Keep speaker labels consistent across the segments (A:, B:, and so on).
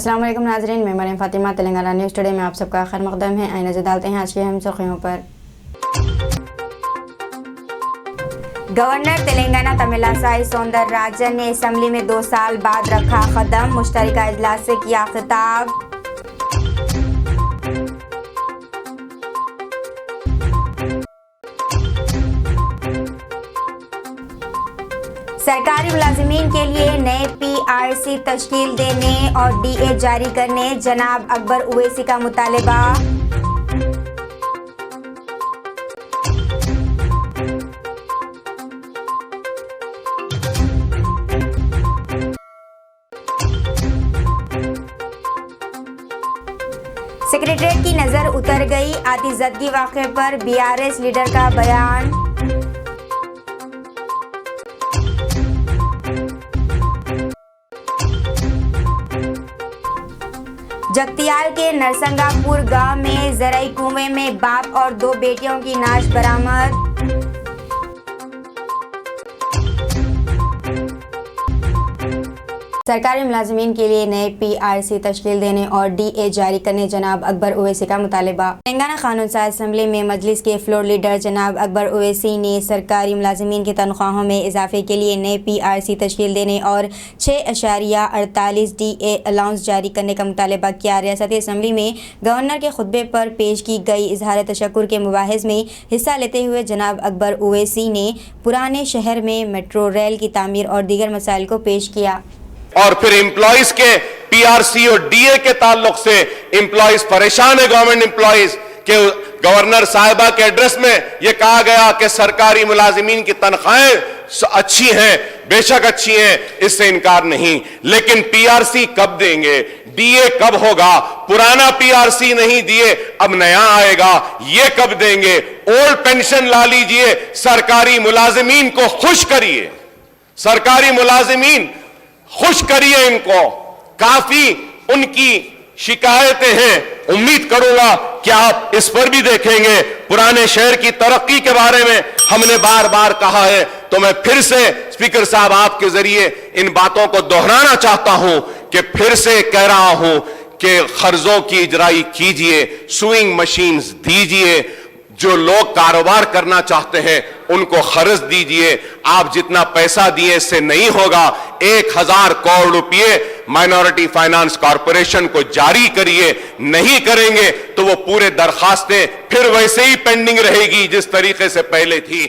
A: अस्सलाम वालेकुम नाज़रीन, मैं मरियम फातिमा तेलंगाना न्यूज़ टुडे में आप सबका खैर मक़दम है। आइए नज़र डालते हैं आज की अहम सुर्खियों पर। गवर्नर तेलंगाना तमिलिसाई सौंदरराजन ने असम्बली में 2 साल बाद रखा कदम, मुश्तरका इजलास से किया खिताब। सरकारी मुलाजिमीन के लिए नए PRC तश्कील देने और DA जारी करने जनाब अकबर उवैसी का मुतालबा। सेक्रेटरीट की नज़र उतर गई, आतिशज़दगी वाक़े पर BRS लीडर का बयान। जगतियाल के नरसंगापुर गांव में ज़राई कुएं में बाप और 2 बेटियों की लाश बरामद। सरकारी मुलाजिमीन के लिए नए PRC तश्कील देने और DA जारी करने जनाब अकबर उवैसी का मुतालबा। तेलंगाना कानून साज असम्बली में मजलिस के फ्लोर लीडर जनाब अकबर उवैसी ने सरकारी मुलाजिमीन की तनख्वाहों में इजाफे के लिए नए PRC तश्कील देने और 6.48 DA अलाउंस जारी करने का मुतालबा किया। रियासती असम्बली में गवर्नर के खुतबे पर पेश की गई इजहार तशक्कुर के मुबाहिस में हिस्सा लेते हुए जनाब अकबर उवैसी ने पुराने शहर में मेट्रो रेल की तामीर और दीगर मसाइल को पेश किया।
B: और फिर एम्प्लॉइज के PRC और DA के ताल्लुक से एम्प्लॉइज परेशान है। गवर्नमेंट एम्प्लॉइज के गवर्नर साहिबा के एड्रेस में यह कहा गया कि सरकारी मुलाजिमीन की तनख्वाहें अच्छी हैं, बेशक अच्छी हैं, इससे इनकार नहीं, लेकिन PRC कब देंगे, DA कब होगा, पुराना PRC नहीं दिए अब नया आएगा, ये कब देंगे, ओल्ड पेंशन ला लीजिए, सरकारी मुलाजिमीन को खुश करिए, सरकारी मुलाजिमीन खुश करिए इनको। काफी उनकी शिकायतें हैं, उम्मीद करूंगा कि आप इस पर भी देखेंगे। पुराने शहर की तरक्की के बारे में हमने बार बार कहा है, तो मैं फिर से स्पीकर साहब आपके जरिए इन बातों को दोहराना चाहता हूं कि फिर से कह रहा हूं कि कर्जों की इजराई कीजिए, स्विंग मशीन्स दीजिए, जो लोग कारोबार करना चाहते हैं उनको कर्ज दीजिए। आप जितना पैसा दिए इससे नहीं होगा, 1000 करोड़ रुपए माइनॉरिटी फाइनेंस कॉरपोरेशन को जारी करिए। नहीं करेंगे तो वो पूरे दरखास्तें फिर वैसे ही पेंडिंग रहेगी जिस तरीके से पहले थी।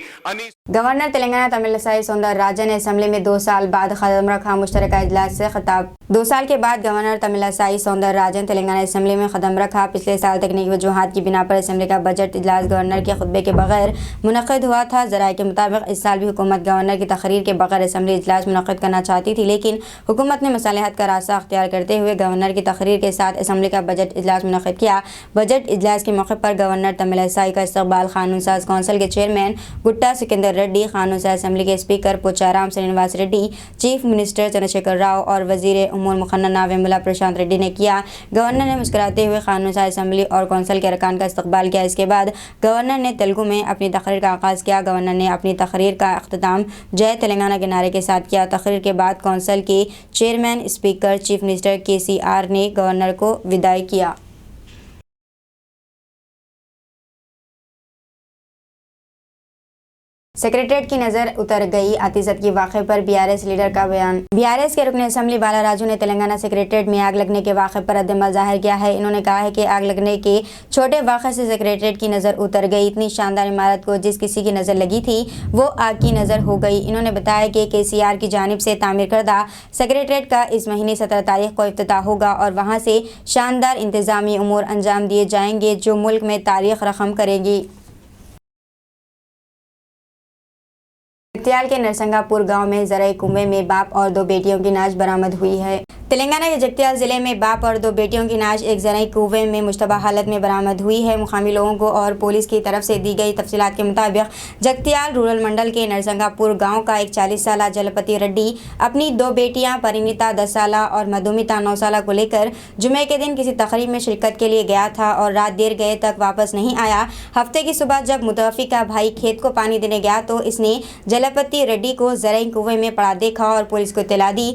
A: गवर्नर तेलंगाना तमिलिसाई सौंदरराजन ने असम्बली में 2 साल बाद कदम रखा, मुश्तरका इजलास से खिताब। 2 साल के बाद गवर्नर तमिलिसाई सौंदरराजन तेलंगाना असम्बली में कदम रखा। पिछले साल तकनीकी वजूहात की बिना पर असम्बली का बजट इजलास गवर्नर के खुतबे के बगैर मुनक़िद हुआ था। ज़राए के मुताबिक इस साल भी हुकूमत गवर्नर की तकरीर के बगैर असम्बली इजलास मुनक़िद करना चाहती थी, लेकिन हुकूमत ने मसालहत का रास्ता अख्तियार करते हुए गवर्नर की तकरीर के साथ असम्बली का बजट इजलास मुनक़िद किया। बजट इजलास के मौके पर गवर्नर तमिलिसाई का इस्तकबाल कानून साज कौंसिल के चेयरमैन गुट्टा सिकंदर रेड्डी, कानून साज असम्बली के speaker Pocharam Srinivas Reddy, chief minister Chandrashekar Rao और वजीर उमूर मुखन्ना वेमुला प्रशांत रेड्डी ने किया। गवर्नर ने मुस्कुराते हुए कानून साज असम्बली और कौंसिल के अरकान का इस्तकबाल किया। इसके बाद गवर्नर ने तेलुगु में अपनी तकरीर का आगाज़ किया। गवर्नर ने अपनी तकरीर का अख्तिताम जय तेलंगाना के नारे के साथ किया। तकरीर के बाद कौंसिल के chairman, speaker, chief minister KCR ने गवर्नर को विदाई किया। सेक्रेटरीट की नज़र उतर गई, आतिशज़दगी वाक़े पर BRS लीडर का बयान। BRS के रुकन असम्बली बाला राजू ने तेलंगाना सेक्रेटरीट में आग लगने के वाक़े पर रद्दअमल ज़ाहिर किया है। इन्होंने कहा है कि आग लगने के छोटे वाक़े से सेक्रेटरीट की नज़र उतर गई। इतनी शानदार इमारत को जिस किसी की नज़र लगी थी वो आग की नज़र हो गई। इन्होंने बताया कि KCR की जानिब से तामीर करदा सेक्रेटरीट का इस महीने 17 तारीख को इफ्तिताह होगा और वहाँ से शानदार इंतज़ामी उमूर अंजाम दिए जाएंगे जो मुल्क में तारीख़ रकम करेगी। जगतियाल के नरसंगापुर गांव में ज़राई कुएं में बाप और 2 बेटियों की लाश बरामद हुई है। तेलंगाना के जगतियाल ज़िले में बाप और 2 बेटियों की लाश एक ज़राई कुएं में मुश्तबा हालत में बरामद हुई है। मुकामी लोगों को और पुलिस की तरफ से दी गई तफसीलात के मुताबिक जगतियाल रूरल मंडल के नरसंगापुर गांव का एक 40 साला जलपति रेड्डी अपनी 2 बेटियां परिणीता 10 साला और मधुमिता 9 साला को लेकर जुमे के दिन किसी तकरीब में शिरकत के लिए गया था और रात देर गए तक वापस नहीं आया। हफ्ते की सुबह जब मुतवफ़्फ़ी भाई खेत को पानी देने गया तो इसने जलपति रेड्डी को ज़राई कुएं में पड़ा देखा और पुलिस को इत्तला दी।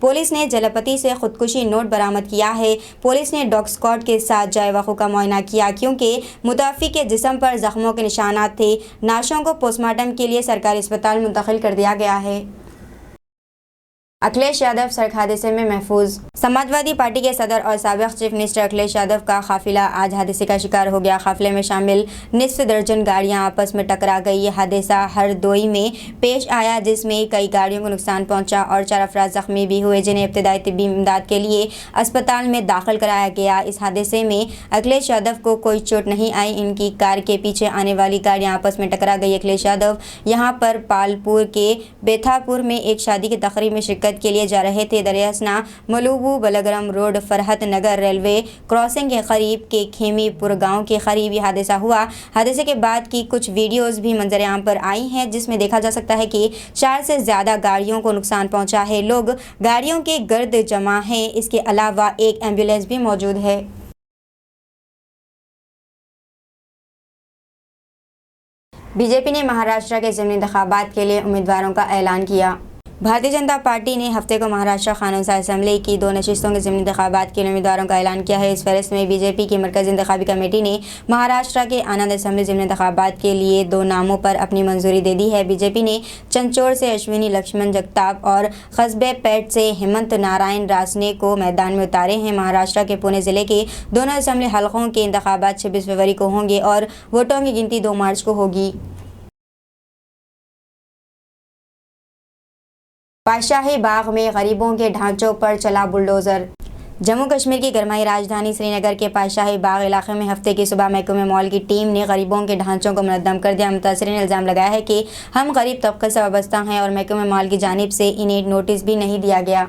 A: पुलिस ने जलपति से खुदकुशी नोट बरामद किया है। पुलिस ने डॉग स्क्वाड के साथ जाए वक़्त का मुआयना किया क्योंकि मुताफी के जिस्म पर जख्मों के निशानात थे। नाशों को पोस्टमार्टम के लिए सरकारी अस्पताल मुंतकिल कर दिया गया है। अखिलेश यादव सड़क हादसे में महफूज। समाजवादी पार्टी के सदर और साबिक चीफ मिनिस्टर अखिलेश यादव का काफिला आज हादसे का शिकार हो गया। काफिले में शामिल निस्फ दर्जन गाड़ियां आपस में टकरा गई। यह हादसा हरदोई में पेश आया जिसमें कई गाड़ियों को नुकसान पहुंचा और 4 अफराद जख्मी भी हुए जिन्हें इब्तदाई तिब्बी इमदाद के लिए अस्पताल में दाखिल कराया गया। इस हादसे में अखिलेश यादव को कोई चोट नहीं आई। इनकी कार के पीछे आने वाली गाड़ियां आपस में टकरा गई। अखिलेश यादव यहां पर पालपुर के बेथापुर में एक शादी की तकरीब में शिरकत के लिए जा रहे थे। दरियासना मलूबू बलगरम रोड फरहत नगर रेलवे क्रॉसिंग के करीब के खेमीपुर गांव के करीब यह हादसा हुआ। हादसे के बाद की कुछ वीडियोस भी मंजर आम पर आई हैं जिसमें देखा जा सकता है कि 4 से ज़्यादा गाड़ियों को नुकसान पहुंचा है। लोग गाड़ियों के गर्द जमा हैं। इसके अलावा एक एम्बुलेंस भी मौजूद है। बीजेपी ने महाराष्ट्र के ज़िमनी इंतखाबात के लिए उम्मीदवारों का ऐलान किया। भारतीय जनता पार्टी ने हफ्ते को महाराष्ट्र कानून साज असम्बली की 2 नशिस्तों के ज़िमनी इंतखाबात के लिए उम्मीदवारों का ऐलान किया है। इस फहरिस्त में बीजेपी की मरकज़ी इंतखाबी कमेटी ने महाराष्ट्र के आनंद असम्बली ज़िमनी इंतखाबात के लिए 2 नामों पर अपनी मंजूरी दे दी है। बीजेपी ने चंचोड़ से अश्विनी लक्ष्मण जगताप और कस्बे पेट से हेमंत नारायण रासने को मैदान में उतारे हैं। महाराष्ट्र के पुणे ज़िले के दोनों असम्बली हलकों के इंतखाबात 26 फरवरी को होंगे और वोटों की गिनती 2 मार्च को होगी। बादशाही बाग में गरीबों के ढांचों पर चला बुलडोज़र। जम्मू कश्मीर की गरमाई राजधानी श्रीनगर के बादशाही बाग इलाके में हफ्ते की सुबह महकमे मॉल की टीम ने गरीबों के ढांचों को मुनद्दम कर दिया। मुतासरीन ने इल्ज़ाम लगाया है कि हम गरीब तबके से वाबस्ता हैं और महकमे मॉल की जानिब से इन्हें नोटिस भी नहीं दिया गया।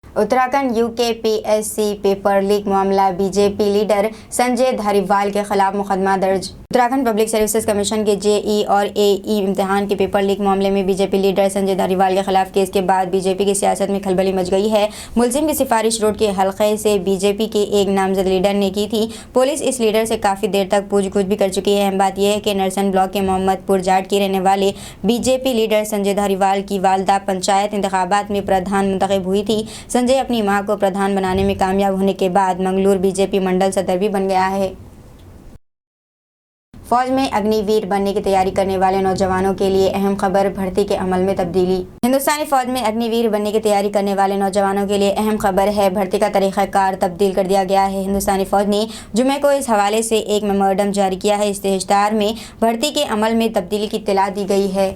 A: उत्तराखंड यूकेपीएससी पेपर लीक मामला, बीजेपी लीडर संजय धारीवाल के खिलाफ मुकदमा दर्ज। उत्तराखंड पब्लिक सर्विसेज कमीशन के जेई और एई इम्तिहान के पेपर लीक मामले में बीजेपी लीडर संजय धारीवाल के खिलाफ केस के बाद बीजेपी की सियासत में खलबली मच गई है। मुलजिम की सिफारिश रोड के हलके से बीजेपी के एक नामजद लीडर ने की थी। पुलिस इस लीडर से काफ़ी देर तक पूछगछ भी कर चुकी है। अहम बात यह है कि नरसन ब्लॉक के मोहम्मदपुर जाट के रहने वाले बीजेपी लीडर संजय धारीवाल की वालदा पंचायत इंतखाबात में प्रधान मुंतखब हुई थी। संजय अपनी मां को प्रधान बनाने में कामयाब होने के बाद मंगलूर बीजेपी मंडल सदर भी बन गया है। फौज में अग्निवीर बनने की तैयारी करने वाले नौजवानों के लिए अहम खबर, भर्ती के अमल में तब्दीली। हिंदुस्तानी फौज में अग्निवीर बनने की तैयारी करने वाले नौजवानों के लिए अहम खबर है, भर्ती का तरीक़ाकार तब्दील कर दिया गया है। हिंदुस्तानी फौज ने जुमे को इस हवाले से एक मेमोरेंडम जारी किया है। इस इश्तिहार में भर्ती के अमल में तब्दीली की इत्तला दी गई है।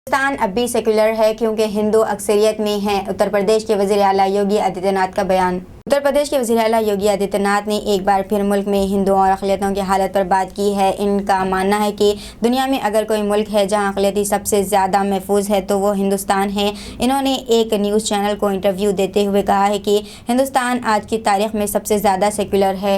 A: हिंदुस्तान अब भी सेक्युलर है क्योंकि हिंदू अक्सरियत में हैं। उत्तर प्रदेश के वज़ीर आला योगी आदित्यनाथ का बयान। उत्तर प्रदेश के वज़ीर आला योगी आदित्यनाथ ने एक बार फिर मुल्क में हिंदुओं और अक़लियतों की हालत पर बात की है। इनका मानना है कि दुनिया में अगर कोई मुल्क है जहां अक़लियती सबसे ज़्यादा महफूज है तो वो हिंदुस्तान है। इन्होंने एक न्यूज़ चैनल को इंटरव्यू देते हुए कहा है कि हिंदुस्तान आज की तारीख़ में सबसे ज़्यादा सेक्युलर है।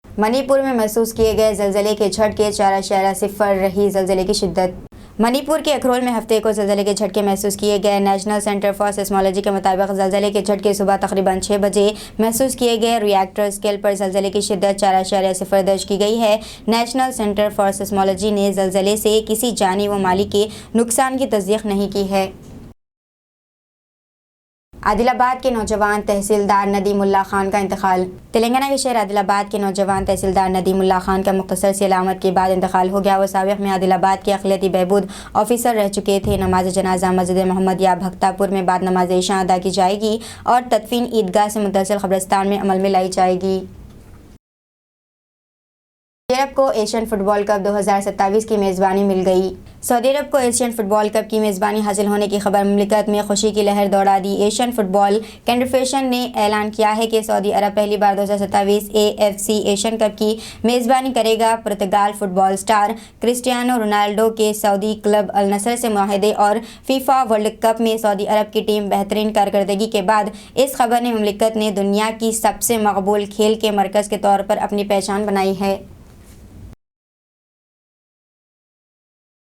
A: मणिपुर में महसूस किए गए ज़लज़ले के झटके 4.0 रही ज़लज़ले की शिद्दत। मणिपुर के अखरोल में हफ्ते को ज़लज़ले के झटके महसूस किए गए। नेशनल सेंटर फॉर सेस्मोलॉजी के मुताबिक ज़लज़ले के झटके सुबह तकरीबन 6 बजे महसूस किए गए। रिएक्टर स्केल पर ज़लज़ले की शिद्दत 4.0 दर्ज की गई है। नेशनल सेंटर फॉर सेस्मोलॉजी ने ज़लज़ले से किसी जानी व माली के नुकसान की तस्दीक नहीं की है। आदिलाबाद के नौजवान तहसीलदार नदीमुल्लाह खान का इंतकाल। तेलंगाना के शहर आदिलाबाद के नौजवान तहसीलदार नदीमुल्लाह खान का मुख्तसर सी अलामत के बाद इंतकाल हो गया। वो साबिक़ में आदिलाबाद के अक़लियती बहबूद ऑफिसर रह चुके थे। नमाज जनाजा मस्जिद मोहम्मदिया भक्तापुर में बाद नमाज इशा अदा की जाएगी और तदफीन ईदगाह से मुतसिल कब्रिस्तान में अमल में लाई जाएगी। सऊदी अरब को एशियन फुटबॉल कप 2027 की मेज़बानी मिल गई। सऊदी अरब को एशियन फुटबॉल कप की मेज़बानी हासिल होने की खबर मुमलिकत में खुशी की लहर दौड़ा दी। एशियन फुटबॉल कॉन्फेडरेशन ने ऐलान किया है कि सऊदी अरब पहली बार 2027 AFC एशियन कप की मेज़बानी करेगा। पुर्तगाल फुटबॉल स्टार क्रिस्टियानो रोनाल्डो के सऊदी क्लब अल नसर से मुआहदे और फीफा वर्ल्ड कप में सऊदी अरब की टीम बेहतरीन कारकर्दगी के बाद इस खबर ने मुमलिकत ने दुनिया की सबसे मकबूल खेल के मरकज़ के तौर पर अपनी पहचान बनाई है।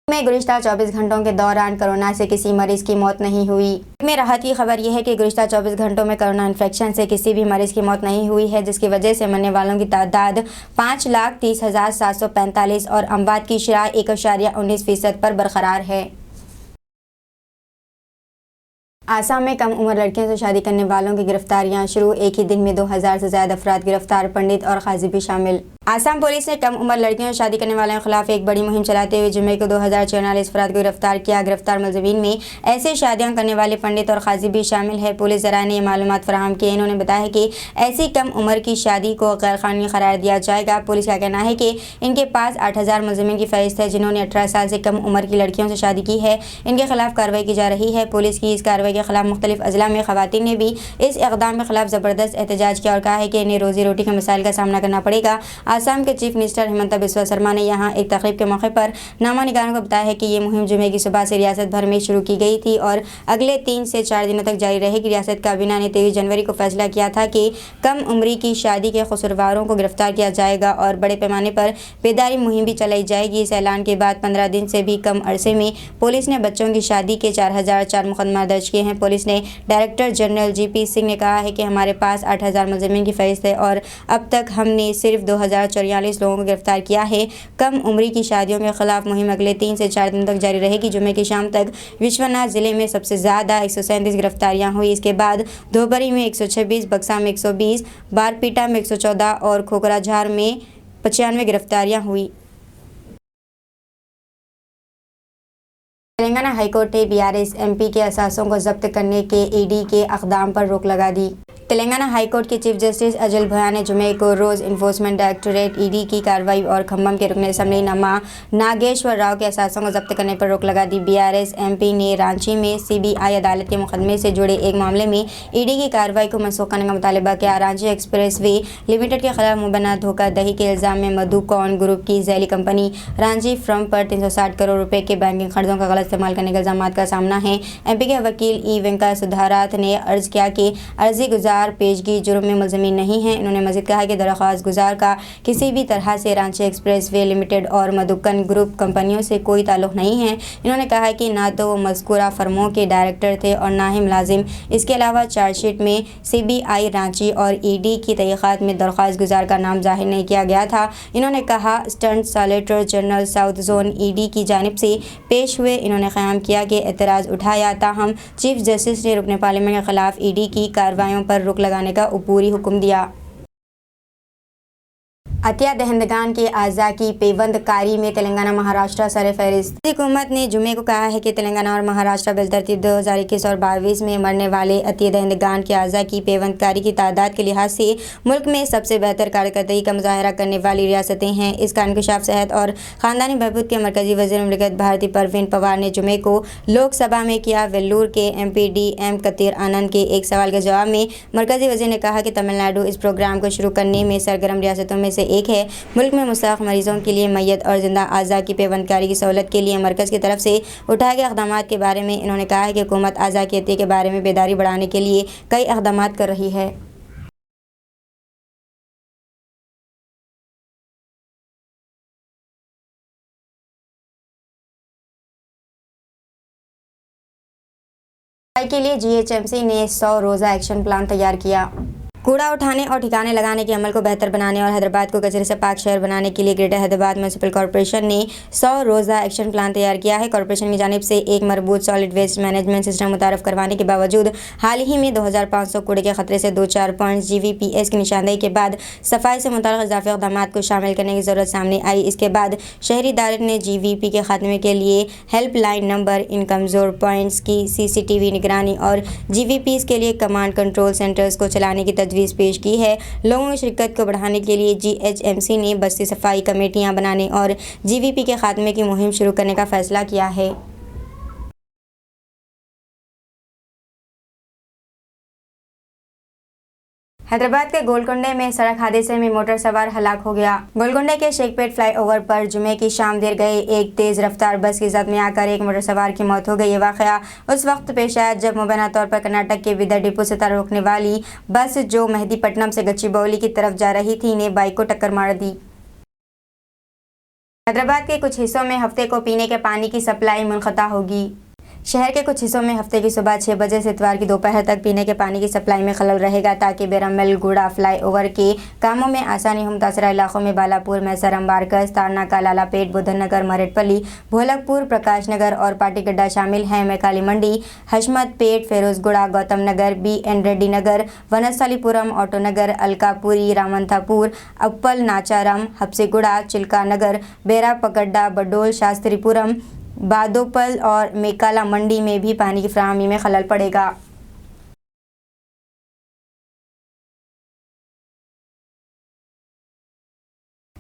A: में गुज़िश्ता 24 घंटों के दौरान कोरोना से किसी मरीज की मौत नहीं हुई। में राहत की खबर यह है कि गुज़िश्ता 24 घंटों में कोरोना इन्फेक्शन से किसी भी मरीज की मौत नहीं हुई है, जिसकी वजह से मरने वालों की तादाद 5,30,745 और अमवात की शरह 1.19% पर बरकरार है। आसाम में कम उम्र लड़कियों से शादी करने वालों की गिरफ्तारियां शुरू। एक ही दिन में 2000 से ज़्यादा अफराद गिरफ्तार, पंडित और काजी भी शामिल। आसाम पुलिस ने कम उम्र लड़कियों से शादी करने वालों के खिलाफ एक बड़ी मुहिम चलाते हुए जुमे को 2044 अफराद को गिरफ्तार किया। गिरफ्तार मुलजिमीन में ऐसे शादियां करने वाले पंडित और काजी भी शामिल है। पुलिस ज़राए ने ये मालूमात फराहम की। इन्होंने बताया कि ऐसी कम उम्र की शादी को गैर कानूनी करार दिया जाएगा। पुलिस का कहना है कि इनके पास 8000 मुलजिमीन की फहरिस्त है जिन्होंने 18 साल से कम उम्र की लड़कियों से शादी की है। इनके खिलाफ कार्रवाई की जा रही है। पुलिस की इस कार्रवाई के खिलाफ मुख्तलिफ अजला में खवातीन ने भी इस इक़दाम के खिलाफ ज़बरदस्त एहतजाज किया और कहा है कि इन्हें रोजी रोटी के मसाइल का सामना करना पड़ेगा। आसाम के चीफ मिनिस्टर हिमंता बिस्वा शर्मा ने यहाँ एक तकरीब के मौके पर नामा निगारों को बताया है कि ये मुहिम जुमे की सुबह से रियासत भर में शुरू की गई थी और अगले 3 से 4 दिनों तक जारी रहेगी। रियासत काबीना ने 23 जनवरी को फैसला किया था कि कम उम्री की शादी के कसूरवारों को गिरफ्तार किया जाएगा और बड़े पैमाने पर बेदारी मुहिम भी चलाई जाएगी। इस ऐलान के बाद 15 दिन से भी कम अरसे में पुलिस ने बच्चों की शादी के 4004 मुकदमा दर्ज किए हैं। पुलिस ने डायरेक्टर जनरल GP सिंह ने कहा है कि हमारे पास 8000 मुलजिमीन की फहरिस्त है और अब तक हमने सिर्फ 2044 लोगों को गिरफ्तार किया है। कम उम्री की शादियों के खिलाफ मुहिम अगले 3 से 4 दिनों तक जारी रहेगी। जुमे की शाम तक विश्वनाथ जिले में सबसे ज़्यादा 137 गिरफ्तारियां हुई। इसके बाद धोबरी में 126, बक्सा में 120, बारपीटा में 114 और खोखराझार में 95 गिरफ्तारियां हुई। तेलंगाना हाईकोर्ट ने BRS MP के असासों को जब्त करने के ED के इक़दाम पर रोक लगा दी। तेलंगाना हाईकोर्ट के चीफ जस्टिस अजल भोया ने जुमे को रोज़ इन्फोर्समेंट डायरेक्टोरेट ED की कार्रवाई और खम्भम के रुकन असम्बली नमा नागेश्वर राव के असासों को जब्त करने पर रोक लगा दी। BRS MP ने रांची में CBI अदालत के मुकदमे से जुड़े एक मामले में ED की कार्रवाई को मनसूख करने का मुतालबा किया। रांची एक्सप्रेस वे लिमिटेड के खिलाफ मुबैना धोखाधड़ी के इल्ज़ाम में मधुकौन ग्रुप की झैली कंपनी रांची फर्म पर 360 करोड़ रुपए के बैंकिंग कर्जों का गलत इस्तेमाल करने के इल्ज़ाम का सामना है। MP के वकील E वेंकट सुधाराथ ने अर्ज किया कि अर्जी गुजार पेशगी जुर्म में मुलज़िमीन नहीं हैं। इन्होंने मज़ीद कहा कि दरख्वास्त गुजार का किसी भी तरह से रांची एक्सप्रेस वे लिमिटेड और मधुकन ग्रुप कंपनियों से कोई ताल्लुक़ नहीं है। इन्होंने कहा कि ना तो वो मज़कूरा फर्मों के डायरेक्टर थे और ना ही मुलाजिम। इसके अलावा चार्जशीट में CBI रांची और ED की तहक़ीक़ात में दरख्वास्त गुजार का नाम ज़ाहिर नहीं किया गया था। इन्होंने कहा stunt solicitor general south zone ED की जानिब से पेश हुए। इन्होंने क़याम किया कि एतराज़ उठाया, ताहम चीफ जस्टिस ने रुकन पार्लियामेंट के खिलाफ ED की कार्रवाइयों पर रोक लगाने का ऊपरी हुक्म दिया। अतिया दहंदगान के आज़ा की पेवंदकारी में तेलंगाना महाराष्ट्र सर फहरिस्त। हुकूमत ने जुमे को कहा है कि तेलंगाना और महाराष्ट्र बिलतरतीब 2021 और 22 में मरने वाले अतिया दहंदगान के आज़ा की पेवंदकारी की तादाद के लिहाज से मुल्क में सबसे बेहतर कारकर्दगी का मुजाहरा करने वाली रियासतें हैं। इसका इंकशाफ सेहत और ख़ानदानी बहबूद के मरकज़ी वज़ीर मुमलिकत भारती परवीन पवार ने जुमे को लोकसभा में किया। वेल्लूर के MP DM कतीर आनंद के एक सवाल के जवाब में मरकज़ी वज़ीर ने कहा कि तमिलनाडु इस प्रोग्राम को शुरू करने में सरगर्म रियासतों में से एक है। मुल्क में मुस्तहक़ मरीजों के लिए मैयत और जिंदा आज़ा की पेवंदकारी की सहूलत के लिए मरकज़ की तरफ से उठाए गए इक़दाम के बारे में इन्होंने कहा है कि हुकूमत आज़ा की अतिया के बारे में बेदारी बढ़ाने के लिए कई इक़दाम कर रही है। के लिए GHMC ने 100 रोज़ा एक्शन प्लान तैयार किया। कूड़ा उठाने और ठिकाने लगाने के अमल को बेहतर बनाने और हैदराबाद को कचरे से पाक शहर बनाने के लिए ग्रेटर हैदराबाद म्यूनसिपल कॉर्पोरेशन ने 100 रोज़ा एक्शन प्लान तैयार किया है। कॉर्पोरेशन की जानिब से एक मरबूत सॉलिड वेस्ट मैनेजमेंट सिस्टम मुतारफ़ करवाने के बावजूद हाल ही में 2500 कूड़े के खतरे से 2-4 पॉइंट्स GVPS की निशानदेही के बाद सफाई से मुताल्लिक़ इजाफी इक़दामात को शामिल करने की ज़रूरत सामने आई। इसके बाद शहरी इदारे ने GVP के खात्मे के लिए हेल्पलाइन नंबर, इन कमज़ोर पॉइंट्स की CCTV निगरानी और GVPs के लिए कमांड कंट्रोल सेंटर्स को चलाने की तजवीज़ पेश की है। लोगों की शिरकत को बढ़ाने के लिए GHMC ने बस्ती सफाई कमेटियां बनाने और GVP के खात्मे की मुहिम शुरू करने का फैसला किया है। हैदराबाद के गोलकोंडे में सड़क हादसे में मोटर सवार हलाक हो गया। गोलकोंडे के शेखपेट फ्लाईओवर पर जुमे की शाम देर गए एक तेज रफ्तार बस की जद में आकर एक मोटर सवार की मौत हो गई। ये वाक़या उस वक्त पेश आया जब मुबैना तौर पर कर्नाटक के विदर डिपो से ताल्लुक़ रखने वाली बस जो मेहदीपट्टनम से गच्चीबौली की तरफ जा रही थी ने बाइक को टक्कर मार दी। हैदराबाद के कुछ हिस्सों में हफ्ते को पीने के पानी की सप्लाई मुनक़ता होगी। शहर के कुछ हिस्सों में हफ्ते की सुबह 6 बजे से इतवार की दोपहर तक पीने के पानी की सप्लाई में खलल रहेगा ताकि बेरमल गुड़ा फ्लाईओवर के कामों में आसानी हो। मुतासरा इलाकों में बालापुर, मैसर, अंबारकस, तारनाका, लालापेट, बुधन नगर, मरेटपल्ली, भोलकपुर, प्रकाश नगर और पाटीगड्डा शामिल हैं। मैकाली मंडी, हशमत पेट, फेरोजगुड़ा, गौतम नगर, BN रेड्डी नगर, वनस्थलीपुरम, ऑटो नगर, अलकापुरी, रामंथापुर, अप्पल नाचारम, हब्सीगुड़ा, चिल्का नगर, बेरा पकड्डा, बडोल, शास्त्रीपुरम, बादोपल और मेकाला मंडी में भी पानी की फराहमी में खलल पड़ेगा।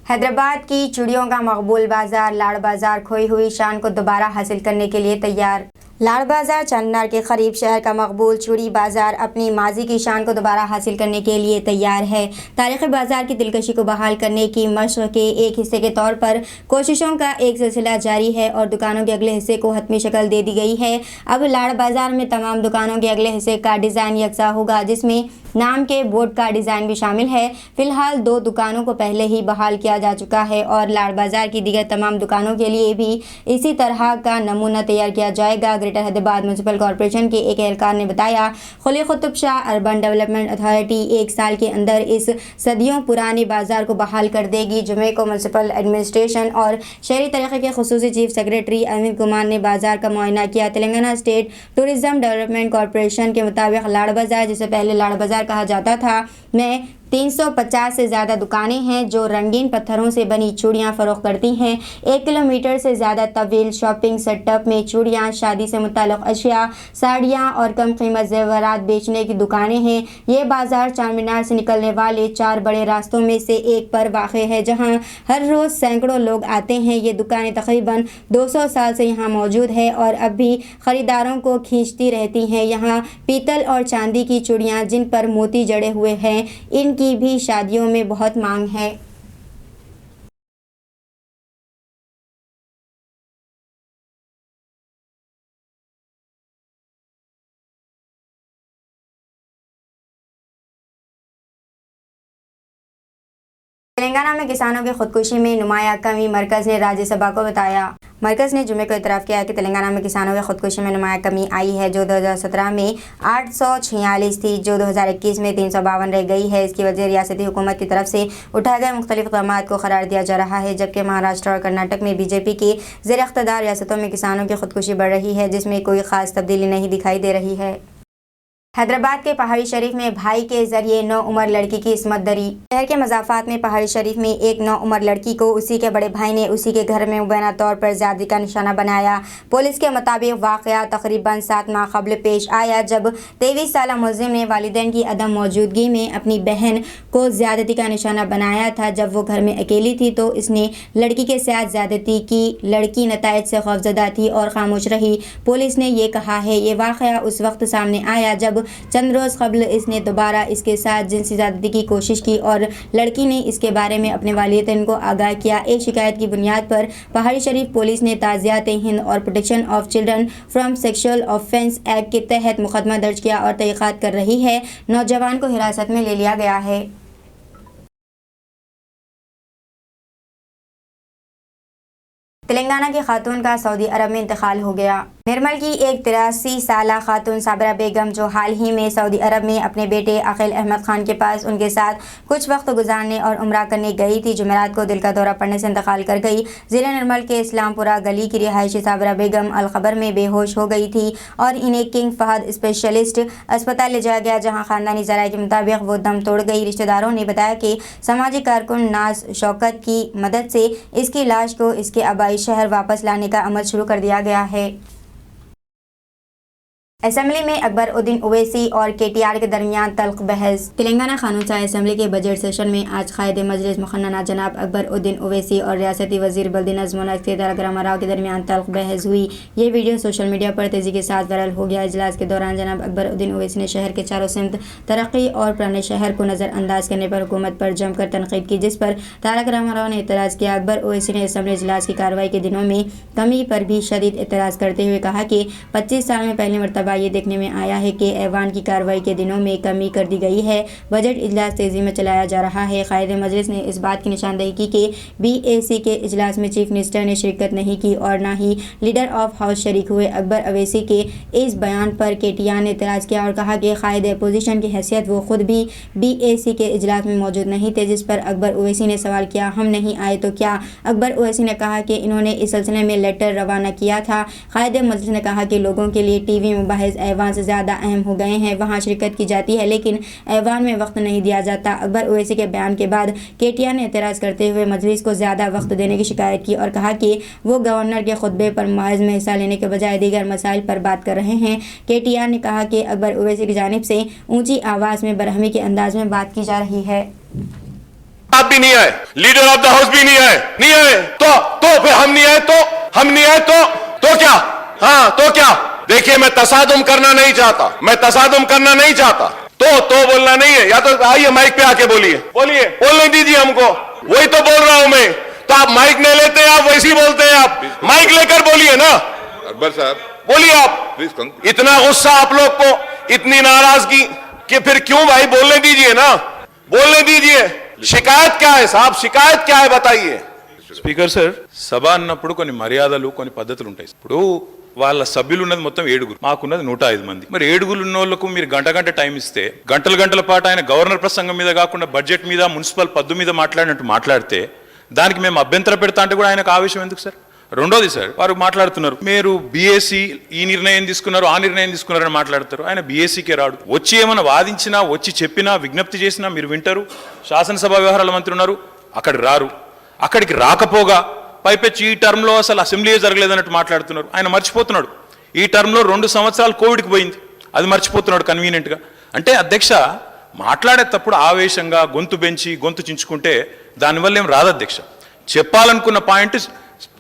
A: हैदराबाद की चूड़ियों का मकबूल बाजार लाड़ बाजार खोई हुई शान को दोबारा हासिल करने के लिए तैयार। लाड़ बाजार चांदनार के करीब शहर का मकबूल चूड़ी बाजार अपनी माजी की शान को दोबारा हासिल करने के लिए तैयार है। तारीख़ी बाजार की दिलकशी को बहाल करने की मशक़ के एक हिस्से के तौर पर कोशिशों का एक सिलसिला जारी है और दुकानों के अगले हिस्से को हतमी शक्ल दे दी गई है। अब लाड़ बाजार में तमाम दुकानों के अगले हिस्से का डिज़ाइन यकसा होगा, जिसमें नाम के बोर्ड का डिज़ाइन भी शामिल है। फिलहाल 2 दुकानों को पहले ही बहाल किया जा चुका है और लाड़ बाजार की दीगर तमाम दुकानों के लिए भी इसी तरह का नमूना तैयार किया जाएगा। ग्रेटर हैदराबाद म्यूनसिपल कॉरपोरेशन के एक एहलकार ने बताया, खुली Qutub Shah urban development authority 1 साल के अंदर इस सदियों पुराने बाजार को बहाल कर देगी। जुमे को म्यूनसिपल एडमिनिस्ट्रेशन और शहरी तरीक़े के खुसूसी चीफ सेक्रेटरी अमित कुमार ने बाजार का मुआयना किया। Telangana state tourism development corporation के मुताबिक लाड़ बाजार, जिसे पहले लाड़ बाजार कहा जाता था, में 350 से ज़्यादा दुकानें हैं जो रंगीन पत्थरों से बनी चूड़ियाँ फ़रोख्त करती हैं। 1 किलोमीटर से ज़्यादा तवील शॉपिंग सेटअप में चूड़ियाँ, शादी से मुताल्लिक़ अशिया, साड़ियाँ और कम कीमत ज़ेवरात बेचने की दुकानें हैं। ये बाज़ार चार मीनार से निकलने वाले 4 बड़े रास्तों में से एक पर वाक़ है, जहाँ हर रोज़ सैकड़ों लोग आते हैं। ये दुकानें तकरीबन 200 साल से यहाँ मौजूद है और अब भी ख़रीदारों को खींचती रहती हैं। यहाँ पीतल और चांदी की चूड़ियाँ जिन पर मोती जड़े हुए हैं, इनकी भी शादियों में बहुत मांग है। तेलंगाना में किसानों की खुदकुशी में नुमाया कमी, मरकज़ ने राज्यसभा को बताया। मरकज़ ने जुमे को इतराफ़ किया कि तेलंगाना में किसानों की खुदकुशी में नुमाया कमी आई है, जो 2017 में 846 थी, जो 2021 में 352 रह गई है। इसकी वजह रियासती हुकूमत की तरफ से उठाए गए मुख्तलिफ इक़दामात को करार दिया जा रहा है, जबकि महाराष्ट्र और कर्नाटक में बीजेपी के ज़ेर इक़्तिदार रियासतों में किसानों की खुदकुशी बढ़ रही है, जिसमें कोई ख़ास तब्दीली नहीं दिखाई दे रही है। हैदराबाद के पहाड़ी शरीफ में भाई के जरिए 9 उम्र लड़की की इस्मत दरी। शहर के मज़ाफ़ात में पहाड़ी शरीफ में एक 9 उम्र लड़की को उसी के बड़े भाई ने उसी के घर में मुबैना तौर पर ज़्यादती का निशाना बनाया। पुलिस के मुताबिक वाक़या तकरीबन 7 माह कबल पेश आया, जब 23 साला मुलज़िम ने वालिदैन की अदम मौजूदगी में अपनी बहन को ज़्यादती का निशाना बनाया था। जब वो घर में अकेली थी तो इसने लड़की के साथ ज़्यादती की। लड़की नताइज से खौफज़दा थी और खामोश रही। पुलिस ने ये कहा है, ये वाक़या उस वक्त सामने आया जब चंद रोज़ कबल इसने दोबारा इसके साथ जिनसी ज़्यादती की कोशिश की और लड़की ने इसके बारे में अपने वालिदैन को आगाह किया। एक शिकायत की बुनियाद पर पहाड़ी शरीफ पुलिस ने ताज़ियात हिंद और protection of children from sexual offence act के तहत मुकदमा दर्ज किया और तहक़ीक़ात कर रही है। नौजवान को हिरासत में ले लिया गया है। तेलंगाना की खातून का सऊदी अरब में इंतकाल हो गया। निर्मल की एक 83 साला खातून साबरा बेगम, जो हाल ही में सऊदी अरब में अपने बेटे अकील अहमद खान के पास उनके साथ कुछ वक्त गुजारने और उम्रा करने गई थी, जुमेरात को दिल का दौरा पड़ने से इंतकाल कर गई। ज़िला निर्मल के इस्लामपुरा गली की रिहायशी साबरा बेगम अलखबर में बेहोश हो गई थी और इन्हें किंग फहद स्पेशलिस्ट अस्पताल ले जाया गया, जहाँ ख़ानदानी ज़राए के मुताबिक वो दम तोड़ गई। रिश्तेदारों ने बताया कि समाजी कारकुन नाज शौकत की मदद से इसकी लाश को इसके आबाई शहर वापस लाने का अमल शुरू कर दिया गया है। असेंबली में अकबर उद्दीन ओवैसी और KTR के दरमियान तल्ख बहस। तेलंगाना कानून साज़ असेंबली के बजट सेशन में आज कायदे मजलिस मुखन्ना जनाब अकबर उद्दीन ओवैसी और रियासती वज़ीर बल्दी नज़्म व नस्क़ तारक रामाराव के दरमियान तल्ख बहस हुई। ये वीडियो सोशल मीडिया पर तेज़ी के साथ वायरल हो गया। इजलास के दौरान जनाब अकबर उद्दीन ओवैसी ने शहर के चारों सिमत तरक्की और पुराने शहर को नज़रअंदाज करने पर हुकूमत पर जमकर तनकीद की, जिस पर तारक रामाराव ने एतराज़ किया। अकबर ओवैसी ने असेंबली इजलास की कार्रवाई के दिनों में कमी पर भी शदीद एतराज़ करते हुए कहा कि 25 साल में पहली मरतबा ये देखने में आया है कि ऐवान की कार्रवाई के दिनों में कमी कर दी गई है। बजट इजलास तेज़ी में चलाया जा रहा है। कायद मजलिस ने इस बात की निशानदेही की कि BAC के इजलास में चीफ मिनिस्टर ने शिरकत नहीं की और ना ही लीडर ऑफ हाउस शरीक हुए। अकबर अवैसी के इस बयान पर KTR ने एतराज़ किया और कहा कि कायद अपोजिशन की हैसियत वो खुद भी BAC के इजलास में मौजूद नहीं थे, जिस पर अकबर ओवैसी ने सवाल किया, हम नहीं आए तो क्या? अकबर ओवैसी ने कहा कि इन्होंने इस सिलसिले में लेटर रवाना किया था। कायद मजलिस ने कहा कि लोगों के लिए TV मुबाहिज़ ऐवान से ज़्यादा अहम हो गए हैं। वहाँ शिरकत की जाती है लेकिन ऐवान में वक्त नहीं दिया जाता। अकबर ओवैसी के बयान के बाद KTR ने एतराज़ करते हुए मजलिस को ज़्यादा वक्त देने की शिकायत की और कहा कि वो गवर्नर के खुतबे पर महज में हिस्सा लेने के बजाय दीगर मसाइल पर बात कर रहे हैं। KTR ने कहा कि अकबर ओवैसी की जानिब से ऊंची आवाज़ में बरहमी के अंदाज में बात की जा रही है।
B: आप भी नहीं आए, लीडर ऑफ द हाउस भी नहीं आए तो फिर हम नहीं आए तो क्या? हाँ तो क्या? देखिए मैं तसादुम करना नहीं चाहता, तो बोलना नहीं है, या तो आइए माइक पे आके बोलिए बोलने दीजिए हमको, वही तो बोल रहा हूं मैं। तो आप माइक नहीं लेते हैं, आप वैसे ही बोलते हैं, आप माइक लेकर बोलिए ना।
C: अकबर साहब
B: बोलिए आप।
C: प्लीज।
B: इतना गुस्सा आप लोग को, इतनी नाराजगी कि फिर क्यों भाई, बोलने दीजिए। शिकायत क्या है साहब, शिकायत क्या है बताइए।
D: స్పీకర్ సార్, సభ అన్నప్పుడు కొన్ని మర్యాదలు కొన్ని పద్ధతులు ఉంటాయి. ఇప్పుడు వాళ్ళ సభ్యులు ఉన్నది మొత్తం 7, మాకున్నది 105 మంది. మరి 7 ఉన్న వాళ్ళకు మీరు గంట టైం ఇస్తే గంటల పాటు ఆయన గవర్నర్ ప్రసంగం మీద కాకుండా బడ్జెట్ మీద మున్సిపల్ పద్దు మీద మాట్లాడినట్టు మాట్లాడితే దానికి మేము అభ్యంతర పెడతా అంటే కూడా ఆయనకు ఆవేశం ఎందుకు సార్? రెండోది సార్, వారు మాట్లాడుతున్నారు మీరు BAC ఈ నిర్ణయం తీసుకున్నారు ఆ నిర్ణయం తీసుకున్నారు అని మాట్లాడతారు. ఆయన BACకే రాడు. వచ్చి ఏమైనా వాదించినా, వచ్చి చెప్పినా, విజ్ఞప్తి చేసినా మీరు వింటారు. శాసనసభ వ్యవహారాల మంత్రి ఉన్నారు, అక్కడ రారు. అక్కడికి రాకపోగా పైపెచ్చి ఈ టర్మ్లో అసలు అసెంబ్లీయే జరగలేదన్నట్టు మాట్లాడుతున్నారు. ఆయన మర్చిపోతున్నాడు ఈ టర్మ్లో 2 సంవత్సరాలు కోవిడ్కి పోయింది, అది మర్చిపోతున్నాడు కన్వీనియంట్గా. అంటే అధ్యక్ష మాట్లాడేటప్పుడు ఆవేశంగా గొంతు పెంచి గొంతు చించుకుంటే దానివల్ల ఏం రాదు అధ్యక్ష. చెప్పాలనుకున్న పాయింట్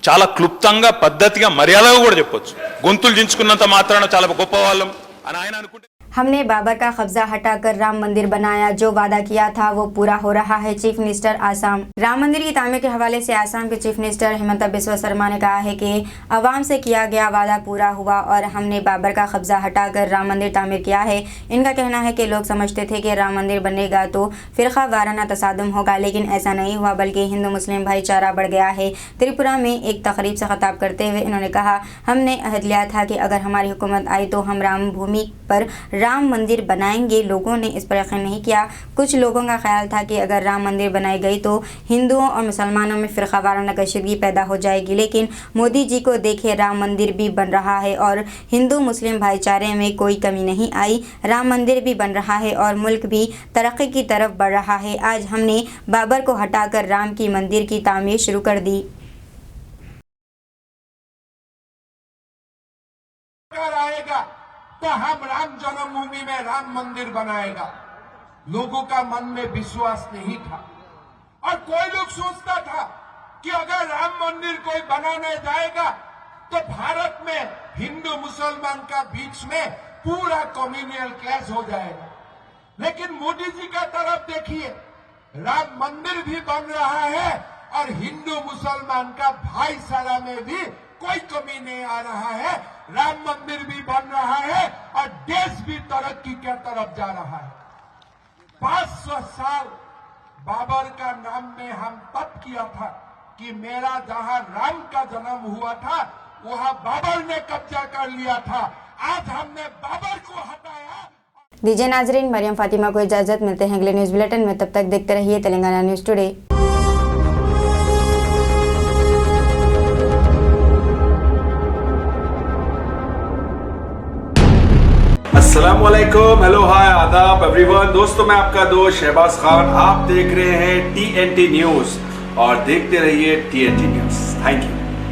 D: చాలా క్లుప్తంగా పద్ధతిగా మర్యాదగా కూడా చెప్పొచ్చు. గొంతులు చించుకున్నంత మాత్రాన చాలా గొప్ప వాళ్ళం అని ఆయన అనుకుంటే
A: हमने बाबर का कब्जा हटाकर राम मंदिर बनाया, जो वादा किया था वो पूरा हो रहा है। Chief minister Assam. राम मंदिर की तामीर के हवाले से आसाम के चीफ मिनिस्टर हिमंता बिस्वा शर्मा ने कहा है कि अवाम से किया गया वादा पूरा हुआ और हमने बाबर का कब्जा हटाकर राम मंदिर तामीर किया है। इनका कहना है कि लोग समझते थे कि राम मंदिर बनेगा तो फिरका वाराना तसादुम होगा, लेकिन ऐसा नहीं हुआ, बल्कि हिंदू मुस्लिम भाईचारा बढ़ गया है। त्रिपुरा में एक तकरीब से खिताब करते हुए इन्होंने कहा, हमने अहद लिया था कि अगर हमारी हुकूमत आई तो हम राम भूमि पर राम मंदिर बनाएंगे। लोगों ने इस पर यकीन नहीं किया। कुछ लोगों का ख्याल था कि अगर राम मंदिर बनाई गई तो हिंदुओं और मुसलमानों में फ़िरका वाराना कशीदगी पैदा हो जाएगी, लेकिन मोदी जी को देखे राम मंदिर भी बन रहा है और हिंदू मुस्लिम भाईचारे में कोई कमी नहीं आई। राम मंदिर भी बन रहा है और मुल्क भी तरक्की की तरफ बढ़ रहा है। आज हमने बाबर को हटाकर राम की मंदिर की तामीर शुरू कर दी।
E: तो हम राम जन्मभूमि में राम मंदिर बनाएगा। लोगों का मन में विश्वास नहीं था और कोई लोग सोचता था कि अगर राम मंदिर कोई बनाने जाएगा तो भारत में हिंदू मुसलमान का बीच में पूरा कम्युनल क्लैश हो जाएगा। लेकिन मोदी जी का तरफ देखिए, राम मंदिर भी बन रहा है और हिंदू मुसलमान का भाईचारा में भी कोई कमी नहीं आ रहा है। राम मंदिर भी बन रहा है और देश भी तरक्की की तरफ जा रहा है। 500 साल बाबर का नाम में हम तब किया था कि मेरा जहां राम का जन्म हुआ था वहां बाबर ने कब्जा कर लिया था। आज हमने बाबर को हटाया।
A: दीजिए नाजरीन, मरियम फातिमा को इजाजत, मिलते हैं अगले न्यूज बुलेटिन में। तब तक देखते रहिए तेलंगाना न्यूज टुडे।
F: अस्सलामुअलैकुम, हेलो, हाय, आदाब एवरीवन। दोस्तों मैं आपका दोस्त शहबाज खान, आप देख रहे हैं TNT न्यूज और देखते रहिए TNT न्यूज। Thank you.